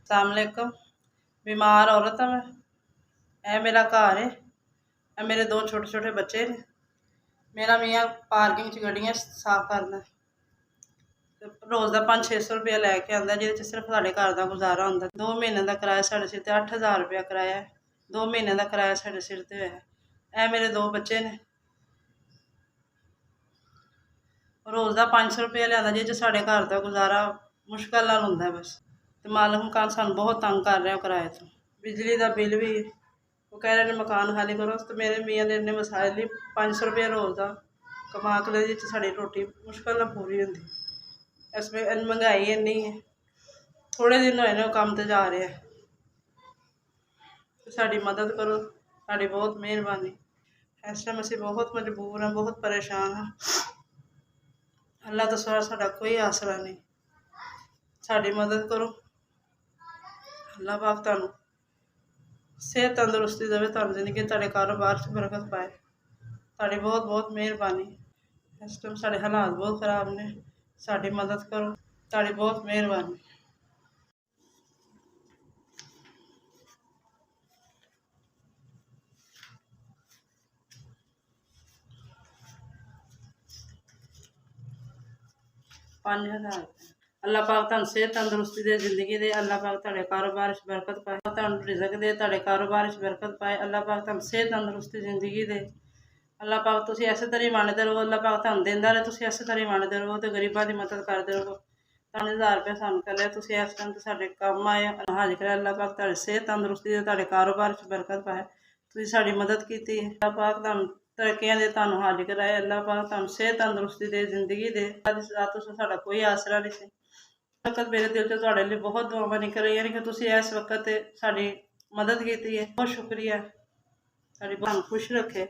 अस्सलामुअलैकुम। बीमार औरत है मैं। ए मेरा घर है, ए मेरे दो छोटे छोटे बच्चे ने। मेरा मियाँ पार्किंग च गड्डियां साफ करदा, रोज़ का 500-600 रुपया लैके आंदा, जिहदे च सिर्फ साढ़े घर का गुजारा होंदा। 2 महीने का किराया साढ़े सिर ते 8000 रुपया किराया है। 2 महीने का किराया साढ़े सिर ते है। ए मेरे दो बच्चे ने, रोज़ का 500 रुपया लिआंदा, जिहदे च साढ़े घर का गुजारा मुश्किल नाल हुंदा बस। ते मालक मकान सानूं बहुत तंग कर रहा किराए तो। बिजली का बिल भी वो कह रहे ने मकान खाली करो, तो मेरे मियाँ ने इन्ने मसाइल नहीं। 500 रुपया रोज़ का कमा के जिहदे च साढ़ी रोटी मुश्किल नाल पूरी होंदी। इस वे महंगाई इन्नी है। थोड़े दिन होए ने वो कम्म ते जा रहे हैं, तो साड़ी मदद करो, साड़ी बहुत मेहरबानी। इस टाइम असीं बहुत मजबूर हैं, बहुत परेशान हैं। अल्लाह तो सिवा साडा कोई आसरा नहीं, साड़ी मदद करो। अल्लाह पाक तुहानूं सेहत तंदुरुस्ती देवे, तुहानूं जिंदगी तुहाडे कारोबार च बरकत पाए। तुहाडी बहुत बहुत मेहरबानी। इस टाइम साडे हालात बहुत खराब ने, साडी मदद करो, तुहाडी बहुत मेहरबानी। पाँच हज़ार। अल्लाह पाक तुहानूं सेहत तंदुरुस्ती दे, जिंदगी दे। अल्लाह पाक तुहाडे कारोबार च बरकत पाए, तुहानूं रिज़क दे, तुहाडे कारोबार च बरकत पाए। अल्लाह पाक तुहानूं सेहत तंदुरुस्ती जिंदगी दे। अल्लाह पाक तुसीं इस तरह ही वंडदे रहो, अल्लाह पाक तुहानूं देंदा रहे, तुसीं इस तरह ही वंडदे रहो ते गरीबां दी मदद करदे रहो। 5000 रुपया सानूं घल्लेआ, तुसीं इस टाइम ते साडे कम्म आए, हाज करे। अल्लाह पाक तुहाडी सेहत तंदुरुस्ती दे, तुहाडे कारोबार च बरकत पाए। तुसीं साडी मदद कीती है। अल्लाह पाक तुहानूं तरक्कियां दे, तुहानूं हाज कराए। अल्लाह पाक तुहानूं सेहत तंदुरुस्ती दे, जिंदगी दे। तो साडा कोई आसरा नहीं सी। वक्त मेरे दिल च तुहाडे लई बहुत दुआवां निकल रही हैं कि तुसीं इस वक्त साडी मदद कीती है। बहुत शुक्रिया। साडी तुहानूं खुश रखे,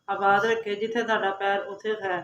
आबाद रखे, जिथे तुहाडा पैर उत्थे खैर।